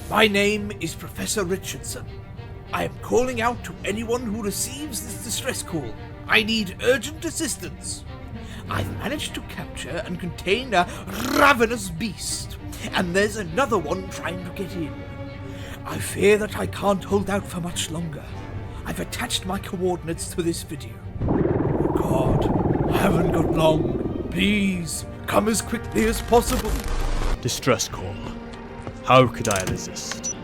My name is Professor Richardson. I am calling out to anyone who receives this distress call. I need urgent assistance. I've managed to capture and contain a ravenous beast, and there's another one trying to get in. I fear that I can't hold out for much longer. I've attached my coordinates to this video. Oh God, I haven't got long. Please, come as quickly as possible. Distress call. How could I resist?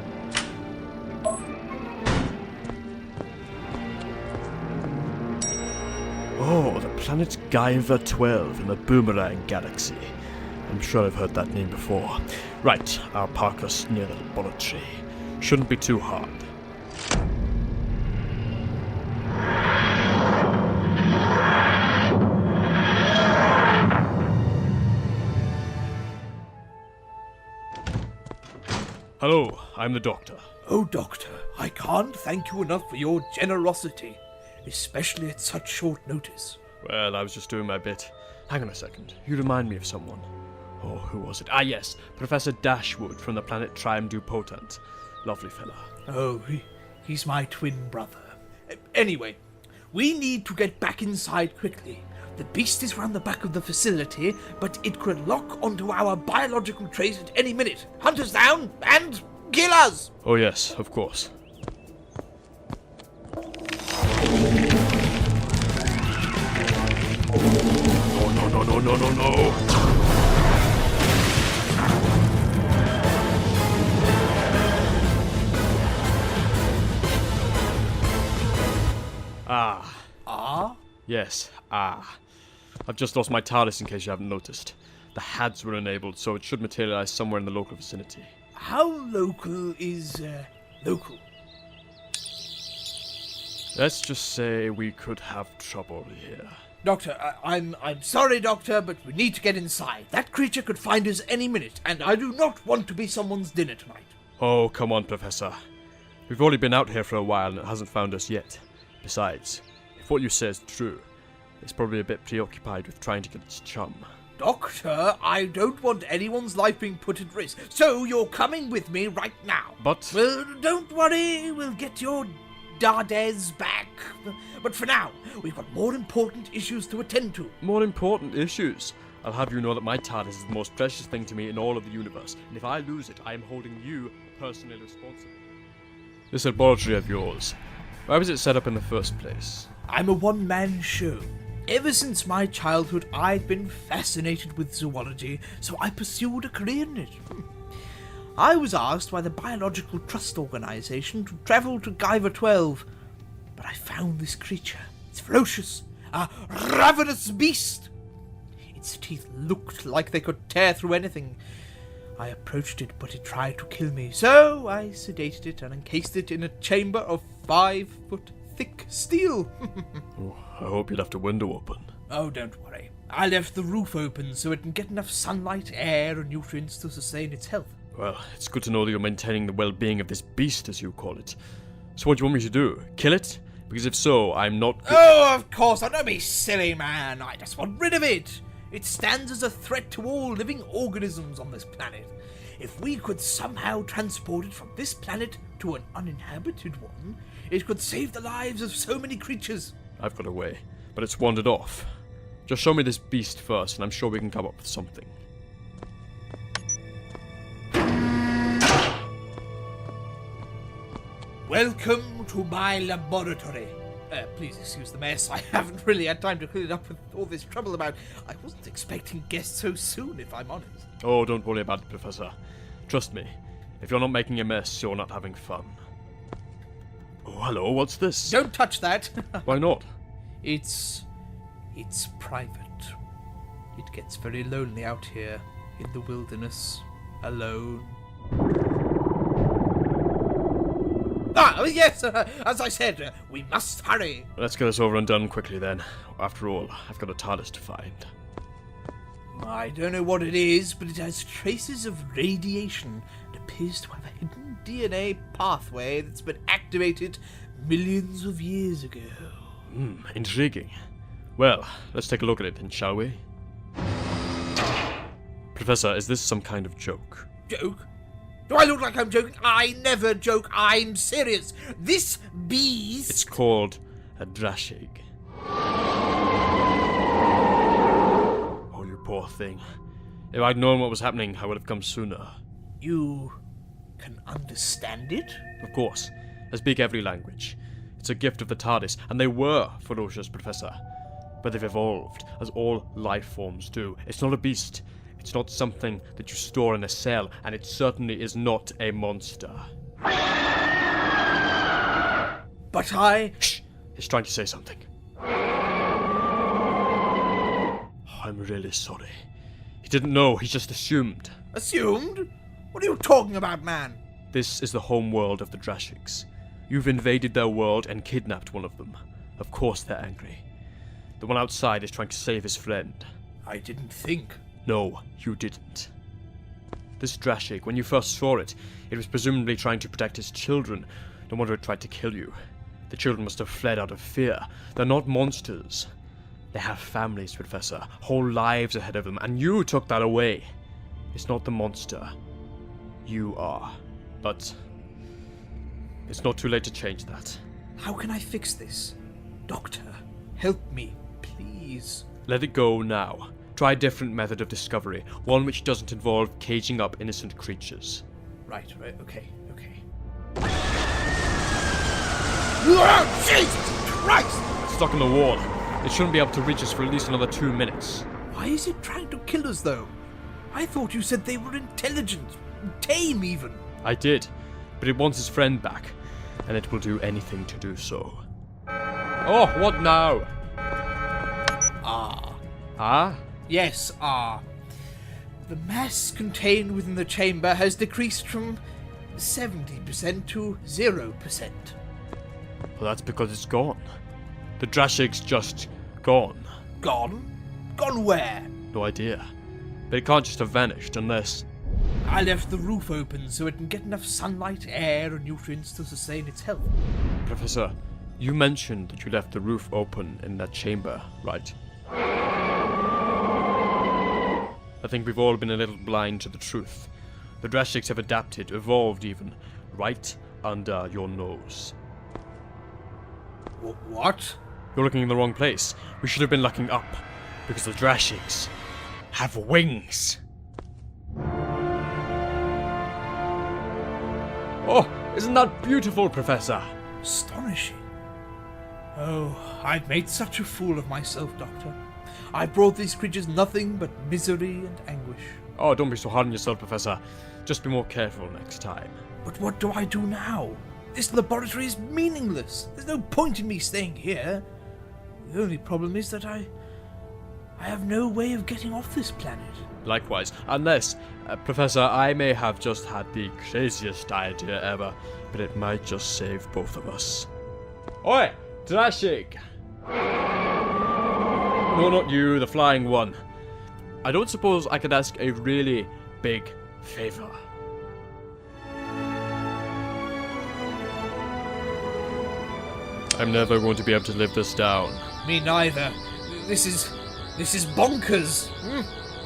Oh, the planet Guyver 12 in the Boomerang Galaxy. I'm sure I've heard that name before. Right, I'll park us near the laboratory. Shouldn't be too hard. Hello, I'm the doctor. Oh, Doctor, I can't thank you enough for your generosity, especially at such short notice. Well, I was just doing my bit. Hang on a second, you remind me of someone. Oh, who was it? Ah, yes, Professor Dashwood from the planet Time-Space. Lovely fella. Oh, he's my twin brother. Anyway, we need to get back inside quickly. The beast is round the back of the facility, but it could lock onto our biological trace at any minute. Hunt us down and kill us! Oh yes, of course. No. Ah? Yes, I've just lost my TARDIS in case you haven't noticed. The HADs were enabled, so it should materialize somewhere in the local vicinity. How local is, local? Let's just say we could have trouble here. Doctor, I'm sorry, Doctor, but we need to get inside. That creature could find us any minute, and I do not want to be someone's dinner tonight. Oh, come on, Professor. We've only been out here for a while and it hasn't found us yet. Besides, if what you say is true, it's probably a bit preoccupied with trying to get its chum. Doctor, I don't want anyone's life being put at risk, so you're coming with me right now. But... Well, don't worry, we'll get your Davies back. But for now, we've got more important issues to attend to. More important issues? I'll have you know that my TARDIS is the most precious thing to me in all of the universe, and if I lose it, I am holding you personally responsible. This laboratory of yours, why was it set up in the first place? I'm a one-man show. Ever since my childhood, I've been fascinated with zoology, so I pursued a career in it. I was asked by the Biological Trust Organization to travel to Guyver 12, but I found this creature. It's ferocious, a ravenous beast. Its teeth looked like they could tear through anything. I approached it, but it tried to kill me, so I sedated it and encased it in a chamber of 5-foot thick steel. Oh, I hope you left a window open. Oh, don't worry. I left the roof open so it can get enough sunlight, air, and nutrients to sustain its health. Well, it's good to know that you're maintaining the well-being of this beast, as you call it. So what do you want me to do? Kill it? Because if so, I'm not... Oh, of course, don't be silly, man. I just want rid of it. It stands as a threat to all living organisms on this planet. If we could somehow transport it from this planet to an uninhabited one, it could save the lives of so many creatures. I've got a way, but it's wandered off. Just show me this beast first, and I'm sure we can come up with something. Welcome to my laboratory. Please excuse the mess. I haven't really had time to clean it up with all this trouble about. I wasn't expecting guests so soon, if I'm honest. Oh, don't worry about it, Professor. Trust me, if you're not making a mess, you're not having fun. Oh, hello, what's this? Don't touch that. Why not? It's private. It gets very lonely out here in the wilderness, alone. Yes, as I said, we must hurry. Let's get this over and done quickly then. After all, I've got a TARDIS to find. I don't know what it is, but it has traces of radiation and appears to have a hidden DNA pathway that's been activated millions of years ago. Intriguing. Well, let's take a look at it then, shall we? Professor, is this some kind of joke? Joke? Do I look like I'm joking? I never joke. I'm serious. This beast... It's called a drashig. Oh, you poor thing. If I'd known what was happening, I would have come sooner. You can understand it? Of course. I speak every language. It's a gift of the TARDIS, and they were ferocious, Professor. But they've evolved, as all life forms do. It's not a beast. It's not something that you store in a cell, and it certainly is not a monster. But I... Shh! He's trying to say something. I'm really sorry. He didn't know, he just assumed. Assumed? What are you talking about, man? This is the home world of the Drashigs. You've invaded their world and kidnapped one of them. Of course they're angry. The one outside is trying to save his friend. I didn't think. No, you didn't. This Drashig, when you first saw it, it was presumably trying to protect his children. No wonder it tried to kill you. The children must have fled out of fear. They're not monsters. They have families, Professor, whole lives ahead of them, and you took that away. It's not the monster. You are. But it's not too late to change that. How can I fix this? Doctor, help me, please. Let it go now. Try a different method of discovery, one which doesn't involve caging up innocent creatures. Right, okay. Jesus Christ! It's stuck in the wall. It shouldn't be able to reach us for at least another 2 minutes. Why is it trying to kill us, though? I thought you said they were intelligent, tame even. I did, but it wants its friend back, and it will do anything to do so. Oh, what now? Ah? Yes, The mass contained within the chamber has decreased from 70% to 0%. Well, that's because it's gone. The Drashig's just gone. Gone? Gone where? No idea. But it can't just have vanished unless... I left the roof open so it can get enough sunlight, air, and nutrients to sustain its health. Professor, you mentioned that you left the roof open in that chamber, right? I think we've all been a little blind to the truth. The Drashigs have adapted, evolved even, right under your nose. What? You're looking in the wrong place. We should have been looking up, because the Drashigs have wings. Oh, isn't that beautiful, Professor? Astonishing. Oh, I've made such a fool of myself, Doctor. I brought these creatures nothing but misery and anguish. Oh, don't be so hard on yourself, Professor. Just be more careful next time. But what do I do now? This laboratory is meaningless. There's no point in me staying here. The only problem is that I have no way of getting off this planet. Likewise, unless, Professor, I may have just had the craziest idea ever, but it might just save both of us. Oi, Drashig! No, not you, the flying one. I don't suppose I could ask a really big favor. I'm never going to be able to live this down. Me neither. This is bonkers.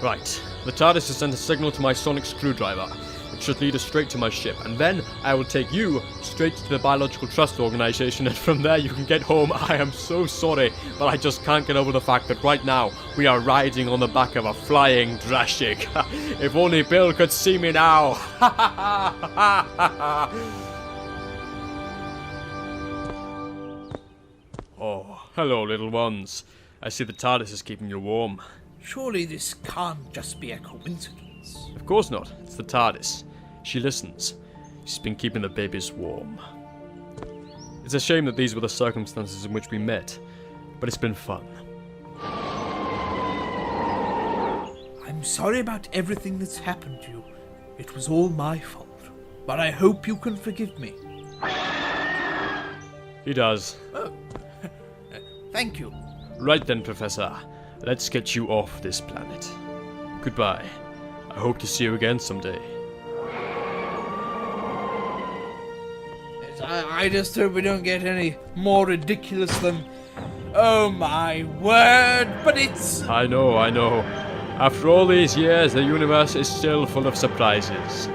Right. The TARDIS has sent a signal to my sonic screwdriver. It should lead us straight to my ship, and then I will take you straight to the Biological Trust Organization, and from there you can get home. I am so sorry, but I just can't get over the fact that right now we are riding on the back of a flying Drashig. If only Bill could see me now. Oh, hello, little ones. I see the TARDIS is keeping you warm. Surely this can't just be a coincidence. Of course not. It's the TARDIS. She listens. She's been keeping the babies warm. It's a shame that these were the circumstances in which we met, but it's been fun. I'm sorry about everything that's happened to you. It was all my fault. But I hope you can forgive me. He does. Oh. Thank you. Right then, Professor. Let's get you off this planet. Goodbye. I hope to see you again someday. I just hope we don't get any more ridiculous than... Oh my word, but it's... I know. After all these years, the universe is still full of surprises.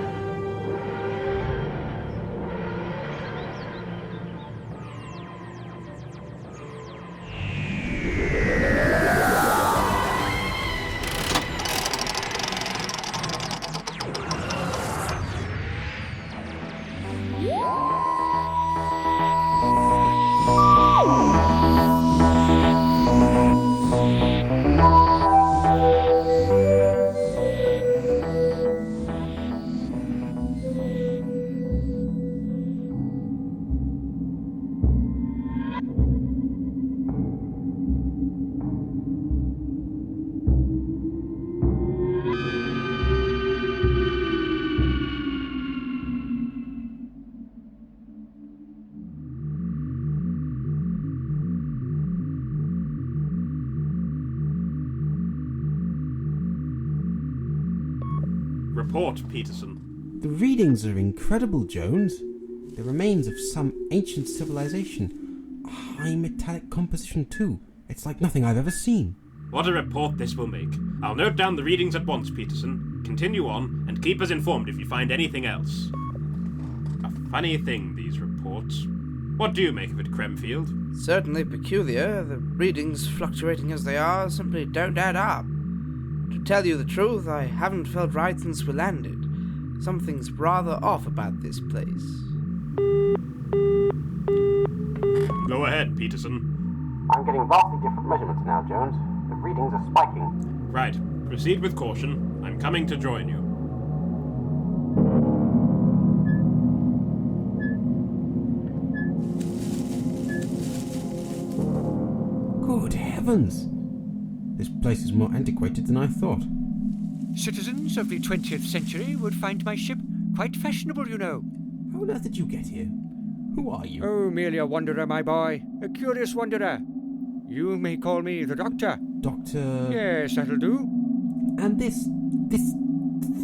Report, Peterson. The readings are incredible, Jones. The remains of some ancient civilization. High metallic composition too. It's like nothing I've ever seen. What a report this will make. I'll note down the readings at once, Peterson. Continue on, and keep us informed if you find anything else. A funny thing, these reports. What do you make of it, Cremfield? Certainly peculiar. The readings, fluctuating as they are, simply don't add up. To tell you the truth, I haven't felt right since we landed. Something's rather off about this place. Go ahead, Peterson. I'm getting vastly different measurements now, Jones. The readings are spiking. Right. Proceed with caution. I'm coming to join you. Good heavens! This place is more antiquated than I thought. Citizens of the 20th century would find my ship quite fashionable, you know. How on earth did you get here? Who are you? Oh, merely a wanderer, my boy. A curious wanderer. You may call me the Doctor. Doctor... Yes, that'll do. And this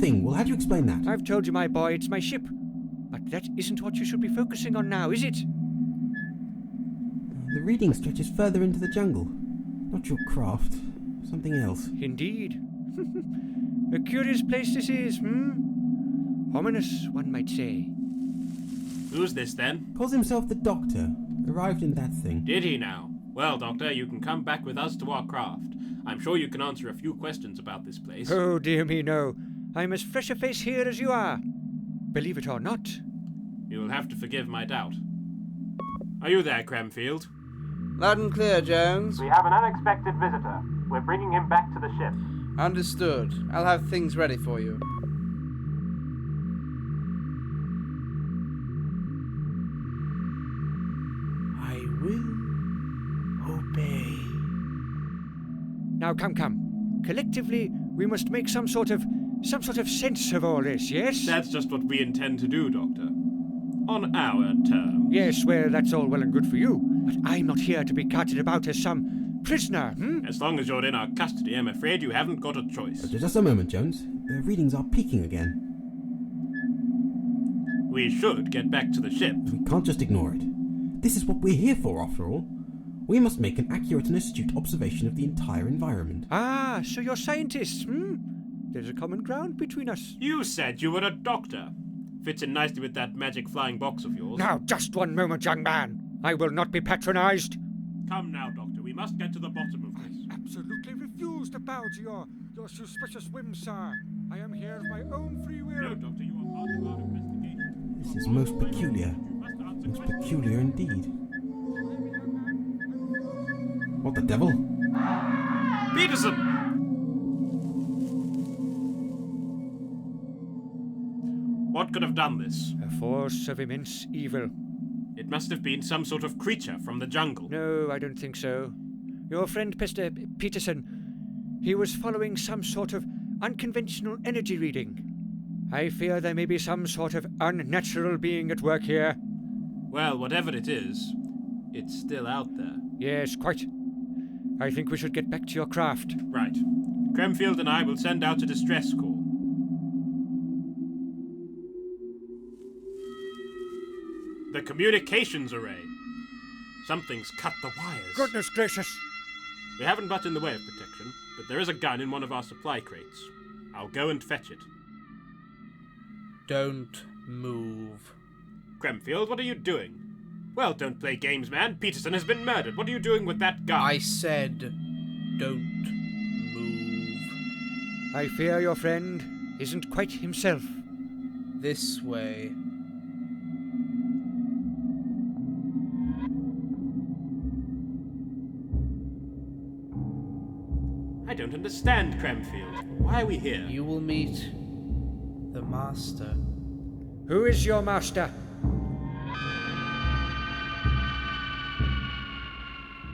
thing, well, how do you explain that? I've told you, my boy, it's my ship. But that isn't what you should be focusing on now, is it? The reading stretches further into the jungle. Not your craft. Something else. Indeed. A curious place this is, Ominous, one might say. Who's this, then? Calls himself the Doctor. Arrived in that thing. Did he now? Well, Doctor, you can come back with us to our craft. I'm sure you can answer a few questions about this place. Oh, dear me, no. I'm as fresh a face here as you are. Believe it or not. You'll have to forgive my doubt. Are you there, Cremfield? Loud and clear, Jones. We have an unexpected visitor. We're bringing him back to the ship. Understood. I'll have things ready for you. I will obey. Now, come. Collectively, we must make some sort of sense of all this, yes? That's just what we intend to do, Doctor. On our terms. Yes, well, that's all well and good for you. But I'm not here to be carted about as some prisoner, As long as you're in our custody, I'm afraid you haven't got a choice. Just a moment, Jones. The readings are peaking again. We should get back to the ship. We can't just ignore it. This is what we're here for, after all. We must make an accurate and astute observation of the entire environment. Ah, so you're scientists, There's a common ground between us. You said you were a doctor. Fits in nicely with that magic flying box of yours. Now, just one moment, young man. I will not be patronized. Come now, Doctor. We must get to the bottom of this. I absolutely refuse to bow to your suspicious whims, sir. I am here of my own free will. No, Doctor, you are part of our investigation. This is most peculiar. Most peculiar indeed. What the devil? Peterson! What could have done this? A force of immense evil. It must have been some sort of creature from the jungle. No, I don't think so. Your friend Peterson, he was following some sort of unconventional energy reading. I fear there may be some sort of unnatural being at work here. Well, whatever it is, it's still out there. Yes, quite. I think we should get back to your craft. Right. Cremfield and I will send out a distress call. The communications array. Something's cut the wires. Goodness gracious! We haven't much in the way of protection, but there is a gun in one of our supply crates. I'll go and fetch it. Don't move. Cremfield, what are you doing? Well, don't play games, man. Peterson has been murdered. What are you doing with that gun? I said, don't move. I fear your friend isn't quite himself. This way. I don't understand, Cremfield. Why are we here? You will meet the master. Who is your master?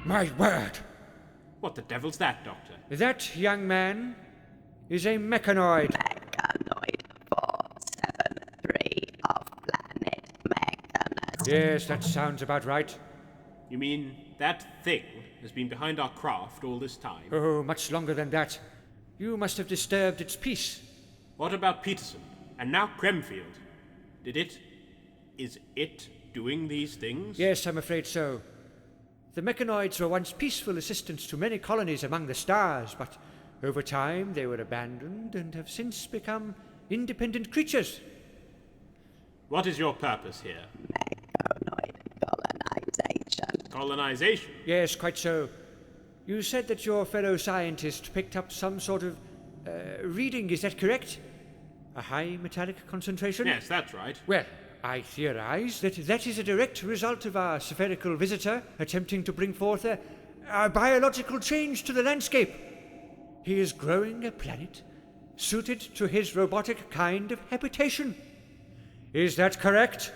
My word! What the devil's that, Doctor? That young man is a mechanoid. Mechanoid 473 of planet Mechanus. Yes, that sounds about right. You mean that thing has been behind our craft all this time? Oh, much longer than that. You must have disturbed its peace. What about Peterson? And now Cremfield? Is it doing these things? Yes, I'm afraid so. The mechanoids were once peaceful assistants to many colonies among the stars, but over time they were abandoned and have since become independent creatures. What is your purpose here? Mechanoid colonization. Colonization? Yes, quite so. You said that your fellow scientist picked up some sort of reading, is that correct? A high metallic concentration? Yes, that's right. Well, I theorize that that is a direct result of our spherical visitor attempting to bring forth a biological change to the landscape. He is growing a planet suited to his robotic kind of habitation. Is that correct?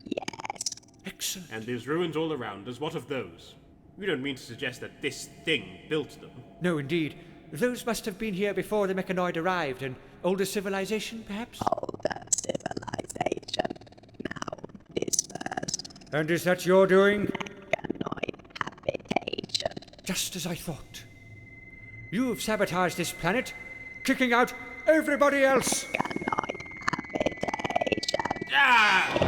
Yes. Excellent. And there's ruins all around us. What of those? You don't mean to suggest that this thing built them? No, indeed. Those must have been here before the mechanoid arrived. An older civilization, perhaps? Older civilization. Now dispersed. And is that your doing? Mechanoid habitation. Just as I thought. You've sabotaged this planet, kicking out everybody else. Mechanoid habitation. Ah!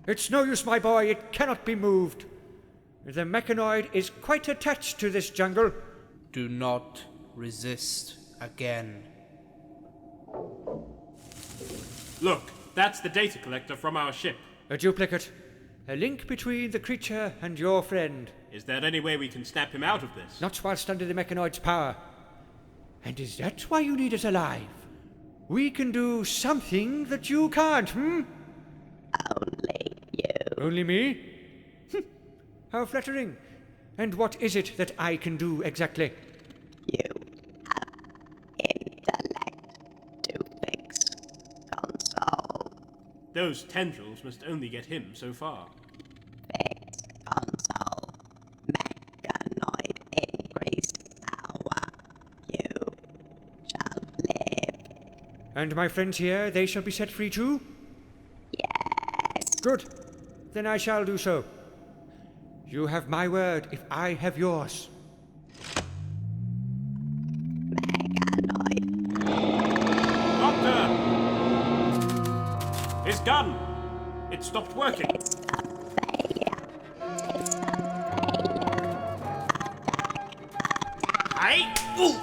It's no use, my boy. It cannot be moved. The mechanoid is quite attached to this jungle. Do not resist again. Look, that's the data collector from our ship. A duplicate. A link between the creature and your friend. Is there any way we can snap him out of this? Not whilst under the mechanoid's power. And is that why you need us alive? We can do something that you can't, Only you. Only me? How flattering. And what is it that I can do exactly? You have intellect to fix console. Those tendrils must only get him so far. Fix console. Mechanoid increased power. You shall live. And my friends here, they shall be set free too? Yes. Good. Then I shall do so. You have my word if I have yours. Mechanoid. Doctor! His gun! It stopped working. It's a failure. Ooh!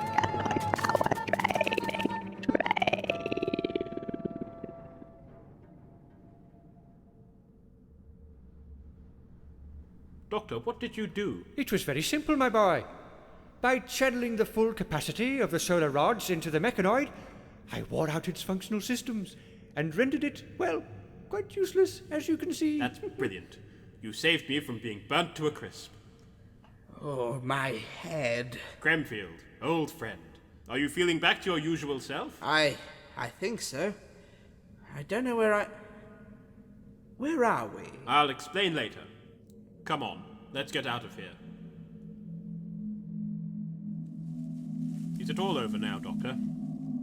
Mechanoid power draining. Doctor, what did you do? It was very simple, my boy. By channeling the full capacity of the solar rods into the mechanoid, I wore out its functional systems and rendered it, well, quite useless, as you can see. That's brilliant. You saved me from being burnt to a crisp. Oh, my head. Cremfield, old friend, are you feeling back to your usual self? I think so. I don't know where are we? I'll explain later. Come on, let's get out of here. Is it all over now, Doctor?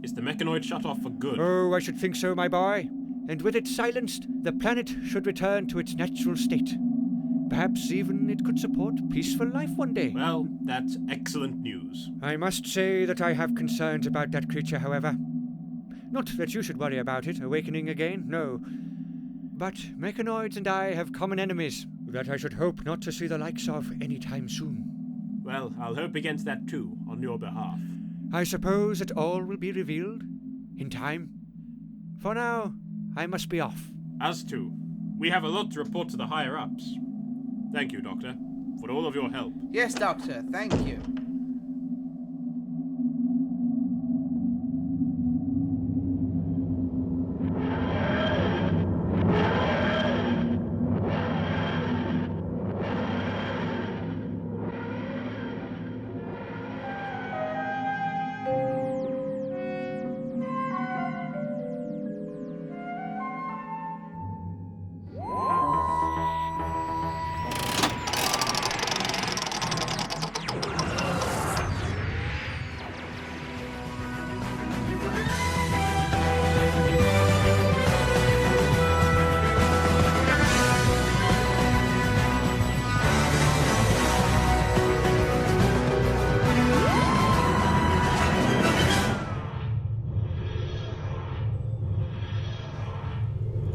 Is the mechanoid shut off for good? Oh, I should think so, my boy. And with it silenced, the planet should return to its natural state. Perhaps even it could support peaceful life one day. Well, that's excellent news. I must say that I have concerns about that creature, however. Not that you should worry about it awakening again, no. But mechanoids and I have common enemies that I should hope not to see the likes of any time soon. Well, I'll hope against that too, on your behalf. I suppose that all will be revealed in time. For now, I must be off. Us too. We have a lot to report to the higher-ups. Thank you, Doctor, for all of your help. Yes, Doctor, thank you.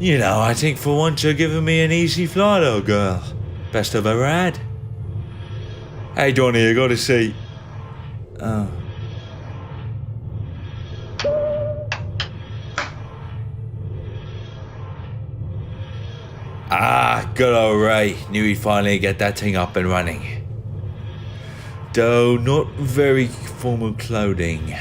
You know, I think for once you're giving me an easy flight, old girl. Best I've ever had. Hey, Johnny, you got a seat. Oh. Ah, good old Ray. Knew he'd finally get that thing up and running. Though not very formal clothing.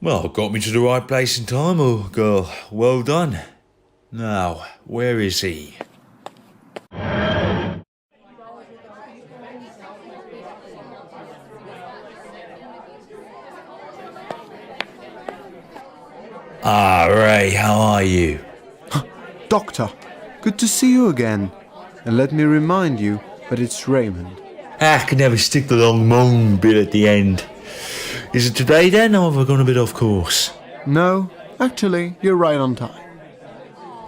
Well, got me to the right place in time, old girl. Well done. Now, where is he? Ah, Ray, how are you? Doctor, good to see you again. And let me remind you that it's Raymond. I can never stick the long moan bit at the end. Is it today then, or have I gone a bit off course? No, actually, you're right on time.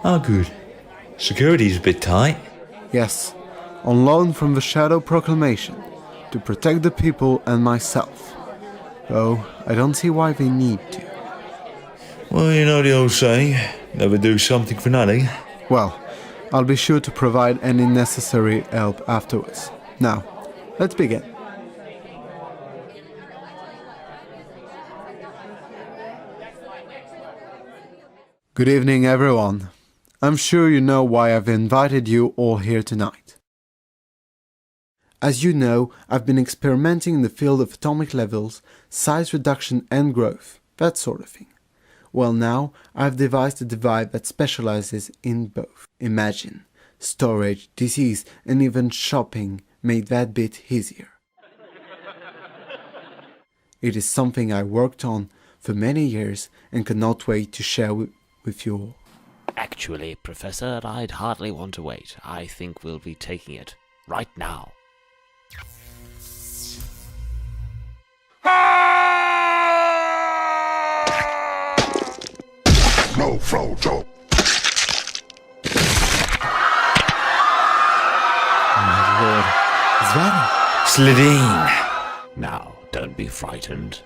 Oh, good. Security's a bit tight. Yes, on loan from the Shadow Proclamation, to protect the people and myself. Though, I don't see why they need to. Well, you know the old saying, never do something for nothing. Well, I'll be sure to provide any necessary help afterwards. Now, let's begin. Good evening, everyone. I'm sure you know why I've invited you all here tonight. As you know, I've been experimenting in the field of atomic levels, size reduction and growth, that sort of thing. Well, now I've devised a device that specializes in both. Imagine, storage, disease, and even shopping made that bit easier. It is something I worked on for many years and cannot wait to share with you all. Actually, Professor, I'd hardly want to wait. I think we'll be taking it right now. No, Frodo. My lord, is that Sladine! Now, don't be frightened.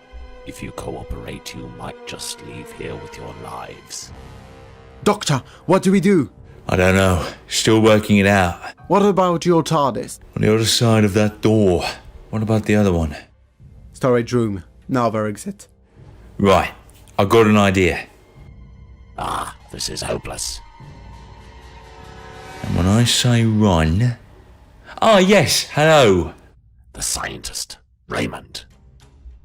If you cooperate, you might just leave here with your lives. Doctor, what do we do? I don't know. Still working it out. What about your TARDIS? On the other side of that door. What about the other one? Storage room, another exit. Right. I've got an idea. Ah, this is hopeless. And when I say run... Ah, yes, hello. The scientist, Raymond.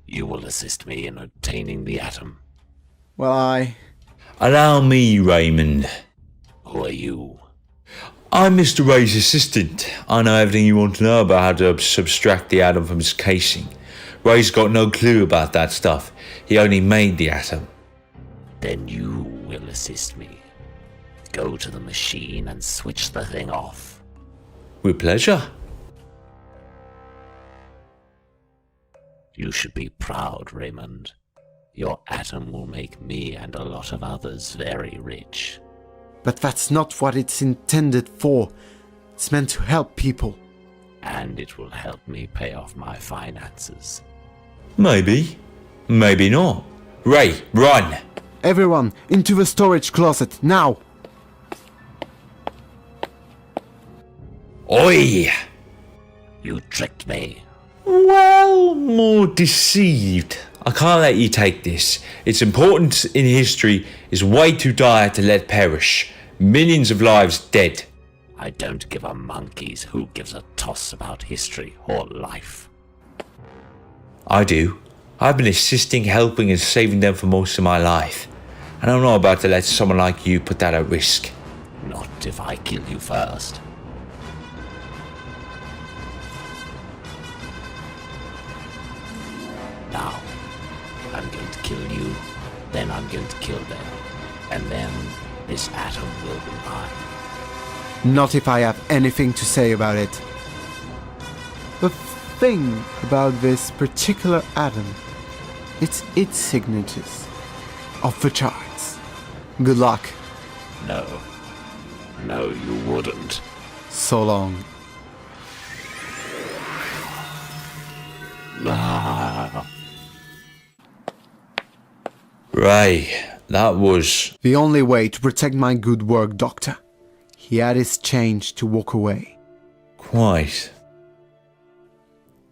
You will assist me in obtaining the atom. Well, Allow me, Raymond. Who are you? I'm Mr. Ray's assistant. I know everything you want to know about how to subtract the atom from its casing. Ray's got no clue about that stuff. He only made the atom. Then you will assist me. Go to the machine and switch the thing off. With pleasure. You should be proud, Raymond. Your atom will make me and a lot of others very rich. But that's not what it's intended for. It's meant to help people. And it will help me pay off my finances. Maybe. Maybe not. Ray, run! Everyone, into the storage closet, now! Oi! You tricked me. Well, more deceived. I can't let you take this. Its importance in history is way too dire to let perish. Millions of lives dead. I don't give a monkey's who gives a toss about history or life. I do. I've been assisting, helping and saving them for most of my life. And I'm not about to let someone like you put that at risk. Not if I kill you first. Now, I'm going to kill you, then I'm going to kill them, and then this atom will be mine. Not if I have anything to say about it. The thing about this particular atom, it's its signatures. Off the charts. Good luck. No. No, you wouldn't. So long. Ah. Ray, that was... The only way to protect my good work, Doctor. He had his change to walk away. Quite.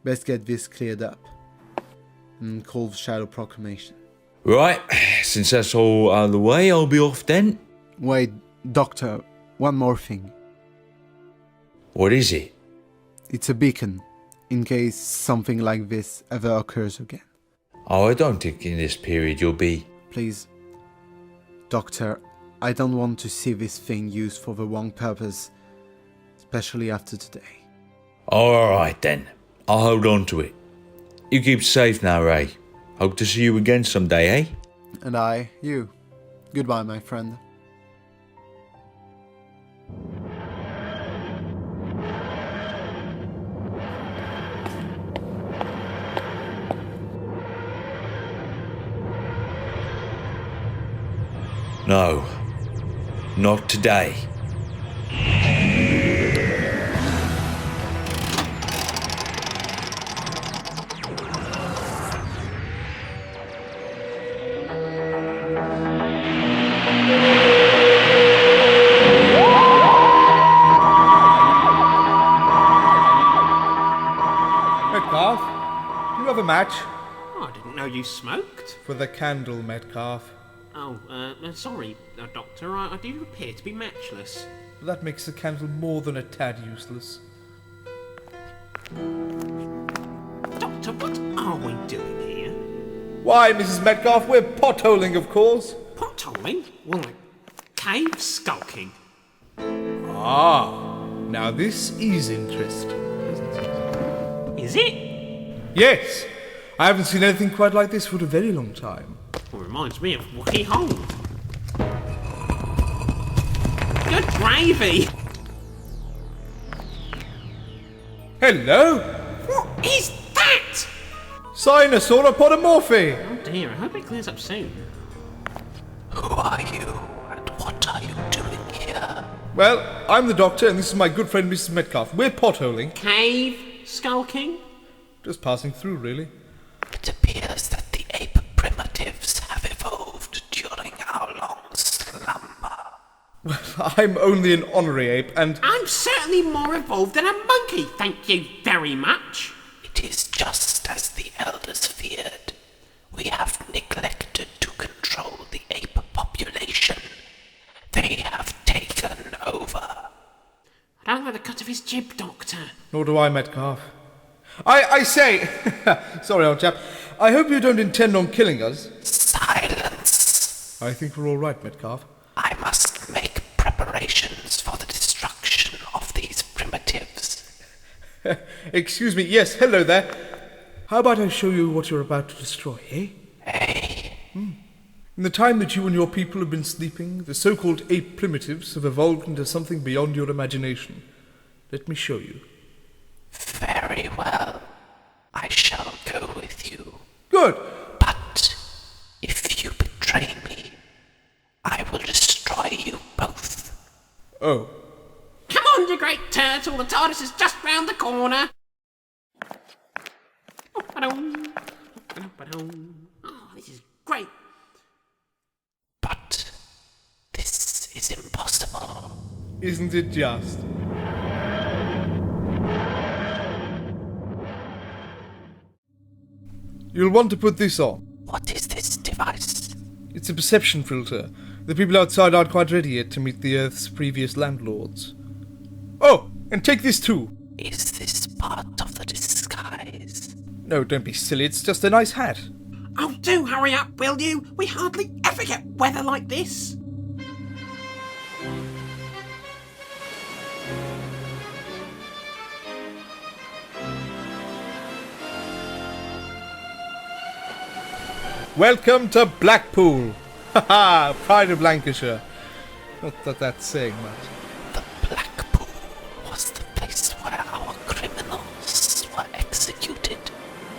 Best get this cleared up. And call the Shadow Proclamation. Right, since that's all out of the way, I'll be off then. Wait, Doctor, one more thing. What is it? It's a beacon, in case something like this ever occurs again. Oh, I don't think in this period you'll be... Please, Doctor, I don't want to see this thing used for the wrong purpose, especially after today. Alright then, I'll hold on to it. You keep safe now, Ray. Hope to see you again someday, eh? And I, you. Goodbye, my friend. No, not today. Metcalf, do you have a match? Oh, I didn't know you smoked. For the candle, Metcalf. Oh, sorry, Doctor, I do appear to be matchless. That makes the candle more than a tad useless. Doctor, what are we doing here? Why, Mrs. Metcalf, we're potholing, of course. Potholing? Well, like cave skulking. Ah, now this is interesting. Is it? Yes, I haven't seen anything quite like this for a very long time. Well, reminds me of Wookie Holmes. Good gravy! Hello? What is that? Sinosauropodamorphy! Oh dear, I hope it clears up soon. Who are you, and what are you doing here? Well, I'm the Doctor, and this is my good friend Mrs. Metcalf. We're potholing. Cave skulking? Just passing through, really. It appears that the ape primitives have evolved during our long slumber. Well, I'm only an honorary ape, and... I'm certainly more evolved than a monkey, thank you very much. It is just as the elders feared. We have neglected to control the ape population. They have taken over. I don't like the cut of his jib, Doctor. Nor do I, Metcalf. I say... Sorry, old chap. I hope you don't intend on killing us. Silence. I think we're all right, Metcalf. I must make preparations for the destruction Excuse me, yes, hello there. How about I show you what you're about to destroy, eh? Hey. In the time that you and your people have been sleeping, the so-called ape primitives have evolved into something beyond your imagination. Let me show you. Very well. I shall go with you. Good. But if you betray me, I will destroy you both. Oh. Come on, you great turtle, the TARDIS is just round the corner. Oh, this is great. But this is impossible. Isn't it just? You'll want to put this on. What is this device? It's a perception filter. The people outside aren't quite ready yet to meet the Earth's previous landlords. Oh, and take this too. Is this part of the disguise? No, don't be silly, it's just a nice hat. Oh, do hurry up, will you? We hardly ever get weather like this. Welcome to Blackpool! Haha, pride of Lancashire. Not that that's saying much. The Blackpool was the place where our criminals were executed.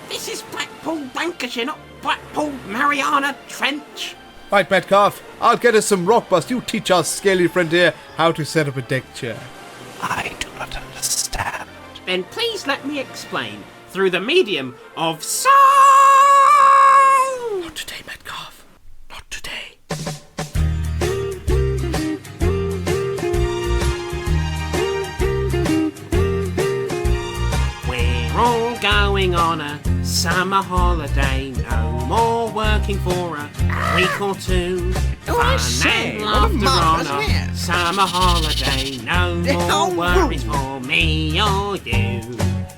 This is Blackpool, Lancashire, not Blackpool, Mariana Trench. Right, Metcalf, I'll get us some rock bust. You teach our scaly friend here how to set up a deck chair. I do not understand. Then please let me explain through the medium of song. Not today, Metcalf. Not today. We're all going on a summer holiday. No more working for a week or two. Fun and laughter on a summer holiday. No more worries for me or you.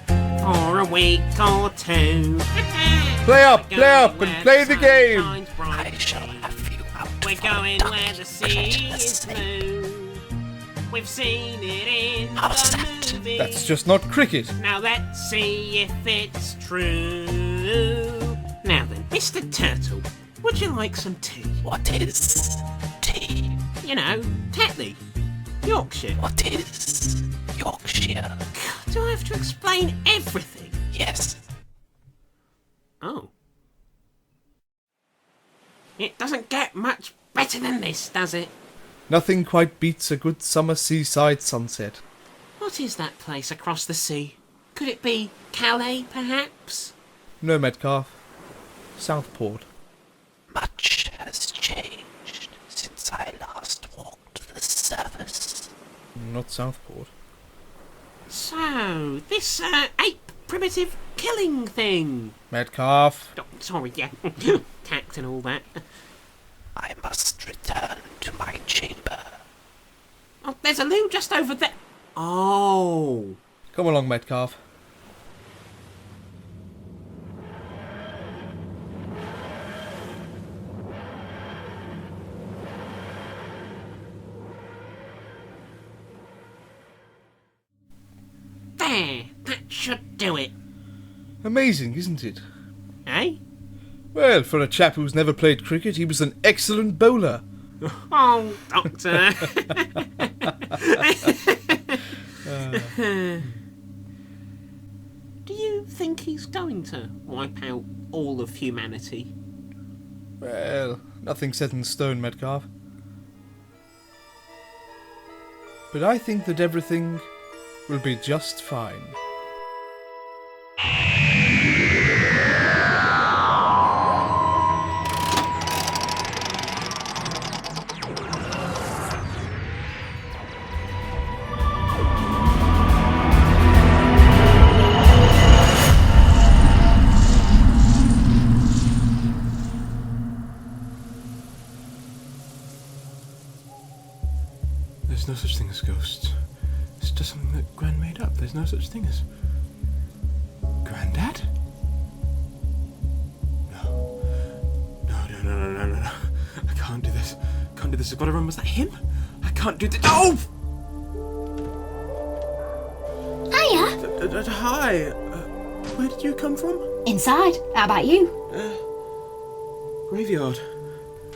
For a week or two. Play up, and play the game! I shall have you out. We're going where the sea is blue. We've seen it in the movies. That's just not cricket. Now let's see if it's true. Now then, Mr. Turtle, would you like some tea? What is tea? You know, Tetley, Yorkshire. What is Yorkshire? Do I have to explain everything? Yes. Oh. It doesn't get much better than this, does it? Nothing quite beats a good summer seaside sunset. What is that place across the sea? Could it be Calais, perhaps? No, Metcalf. Southport. Much has changed since I last walked the surface. Not Southport. So, this ape primitive killing thing. Metcalf. Oh, sorry, yeah. Tact and all that. I must return to my chamber. Oh, there's a loo just over there. Oh. Come along, Metcalf. There. That should do it. Amazing, isn't it? Eh? Well, for a chap who's never played cricket, he was an excellent bowler. Oh, Doctor. Do you think he's going to wipe out all of humanity? Well, nothing's set in stone, Metcalf. But I think that everything will be just fine. There's no such thing as ghosts. It's just something that Gran made up. There's no such thing as... Grandad? No. No. I can't do this. Can't do this. I've got to run. Was that him? I can't do this. Oh! Hiya. Hi. Where did you come from? Inside. How about you? Graveyard.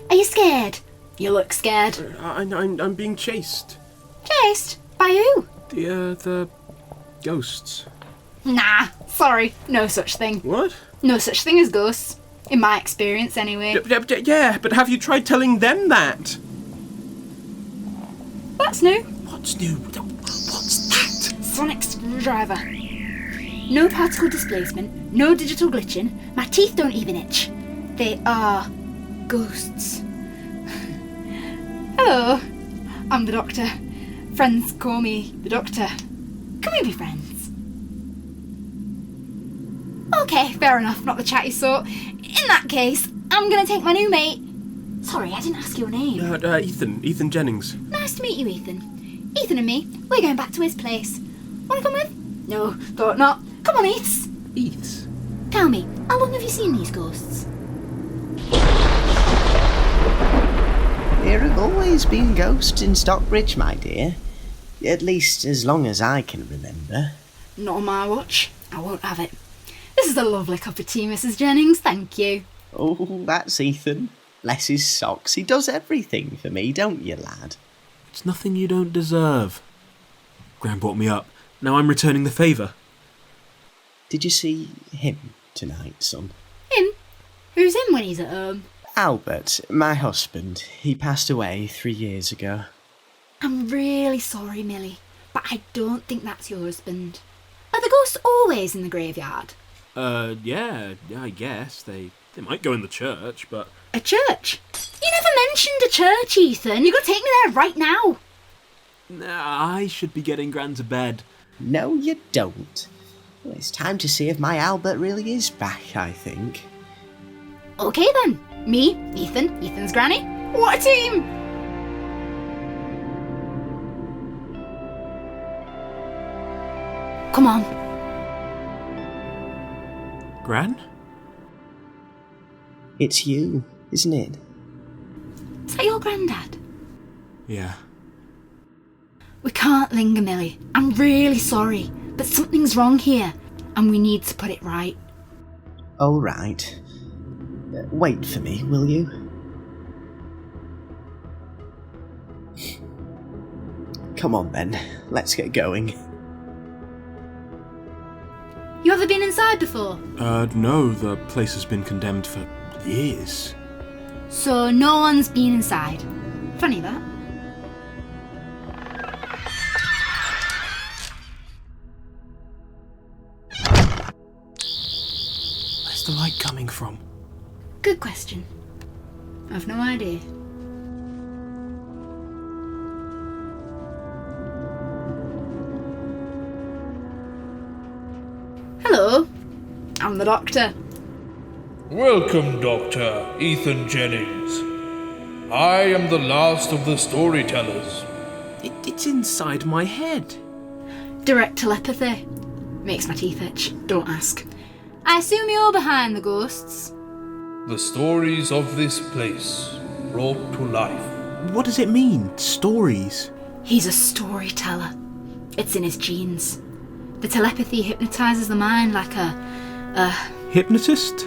Are you scared? You look scared. I'm being chased. Chased? By who? The ghosts. Nah, sorry. No such thing. What? No such thing as ghosts. In my experience, anyway. Yeah, but have you tried telling them that? That's new. What's new? What's that? Sonic screwdriver. No particle displacement, no digital glitching. My teeth don't even itch. They are ghosts. Hello, I'm the Doctor. Friends call me the Doctor. Can we be friends? Okay, fair enough, not the chatty sort. In that case, I'm gonna take my new mate. Sorry, I didn't ask your name. Ethan Jennings. Nice to meet you, Ethan. Ethan and me, we're going back to his place. Wanna come with? No, thought not. Come on, Eats. Eats? Tell me, how long have you seen these ghosts? There have always been ghosts in Stockbridge, my dear. At least as long as I can remember. Not on my watch. I won't have it. This is a lovely cup of tea, Mrs. Jennings. Thank you. Oh, that's Ethan. Bless his socks. He does everything for me, don't you, lad? It's nothing you don't deserve. Gran brought me up. Now I'm returning the favour. Did you see him tonight, son? Him? Who's him when he's at home? Albert, my husband. He passed away 3 years ago. I'm really sorry, Millie, but I don't think that's your husband. Are the ghosts always in the graveyard? Yeah, I guess. They might go in the church, but... A church? You never mentioned a church, Ethan. You've got to take me there right now. I should be getting Gran to bed. No, you don't. Well, it's time to see if my Albert really is back, I think. Okay then. Me, Ethan, Ethan's granny. What a team! Come on. Gran? It's you, isn't it? Is that your granddad? Yeah. We can't linger, Millie. I'm really sorry, but something's wrong here, and we need to put it right. All right. Wait for me, will you? Come on then, let's get going. You ever been inside before? No, the place has been condemned for years. So no one's been inside. Funny that. Where's the light coming from? Good question. I've no idea. Hello, I'm the Doctor. Welcome, Doctor Ethan Jennings. I am the last of the storytellers. It's inside my head. Direct telepathy. Makes my teeth itch, don't ask. I assume you're behind the ghosts. The stories of this place brought to life. What does it mean, stories? He's a storyteller. It's in his genes. The telepathy hypnotizes the mind like a Hypnotist?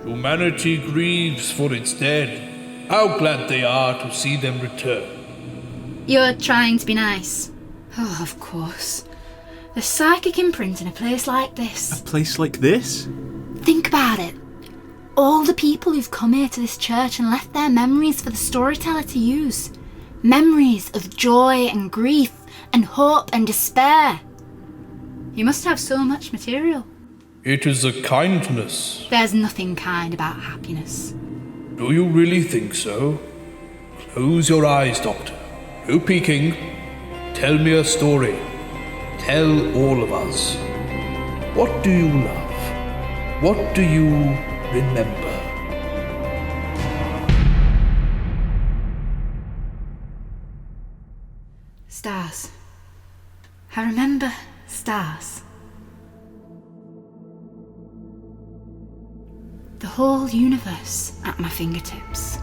Humanity grieves for its dead. How glad they are to see them return. You're trying to be nice. Oh, of course. The psychic imprint in a place like this. A place like this? Think about it. All the people who've come here to this church and left their memories for the storyteller to use. Memories of joy and grief and hope and despair. You must have so much material. It is a kindness. There's nothing kind about happiness. Do you really think so? Close your eyes, Doctor. No peeking. Tell me a story. Tell all of us. What do you love? What do you remember? Stars. I remember stars. The whole universe at my fingertips.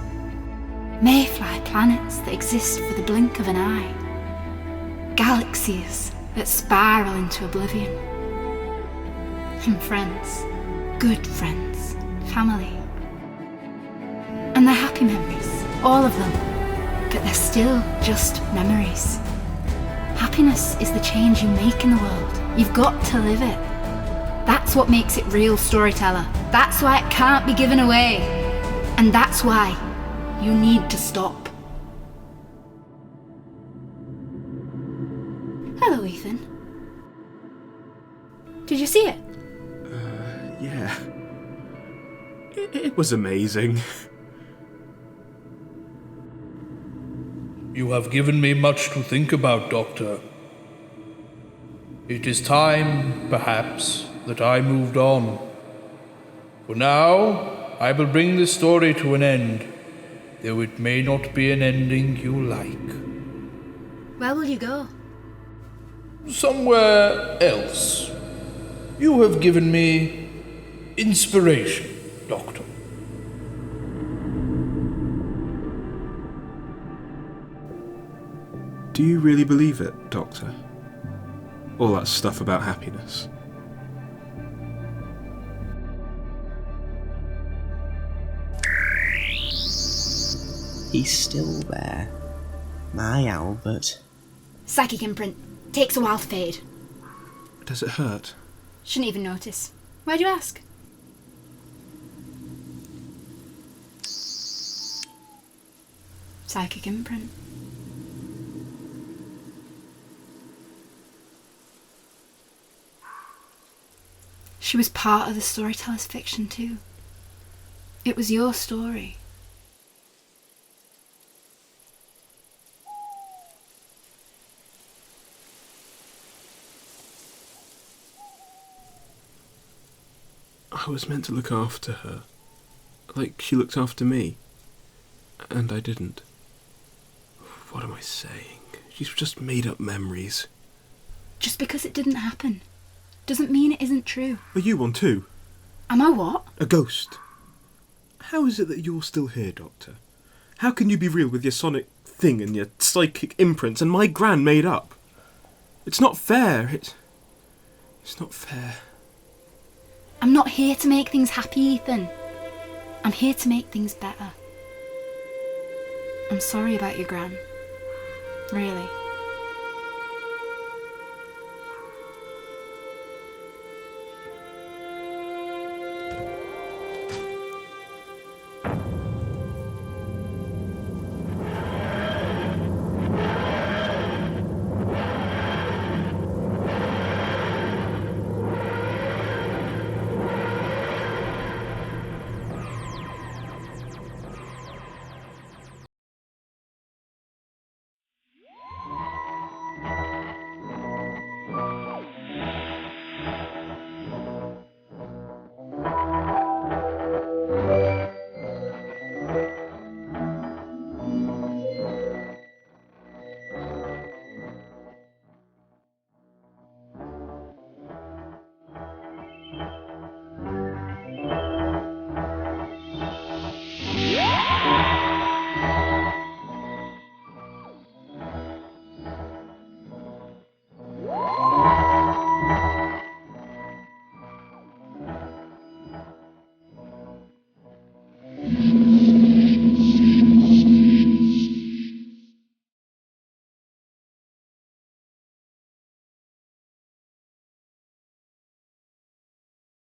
Mayfly planets that exist for the blink of an eye. Galaxies that spiral into oblivion. And friends, good friends, family. And they're happy memories, all of them, but they're still just memories. Happiness is the change you make in the world. You've got to live it. That's what makes it real, storyteller. That's why it can't be given away. And that's why you need to stop. Hello, Ethan. Did you see it? Yeah. It was amazing. You have given me much to think about, Doctor. It is time, perhaps, that I moved on. For now, I will bring this story to an end, though it may not be an ending you like. Where will you go? Somewhere else. You have given me inspiration, Doctor. Do you really believe it, Doctor? All that stuff about happiness? He's still there. My Albert. Psychic imprint. Takes a while to fade. Does it hurt? Shouldn't even notice. Why'd you ask? Psychic imprint. She was part of the storyteller's fiction too. It was your story. I was meant to look after her, like she looked after me, and I didn't. What am I saying? She's just made up memories. Just because it didn't happen doesn't mean it isn't true. Are you one too? Am I what? A ghost. How is it that you're still here, Doctor? How can you be real with your sonic thing and your psychic imprints and my gran made up? It's not fair. It's not fair. I'm not here to make things happy, Ethan. I'm here to make things better. I'm sorry about your gran. Really.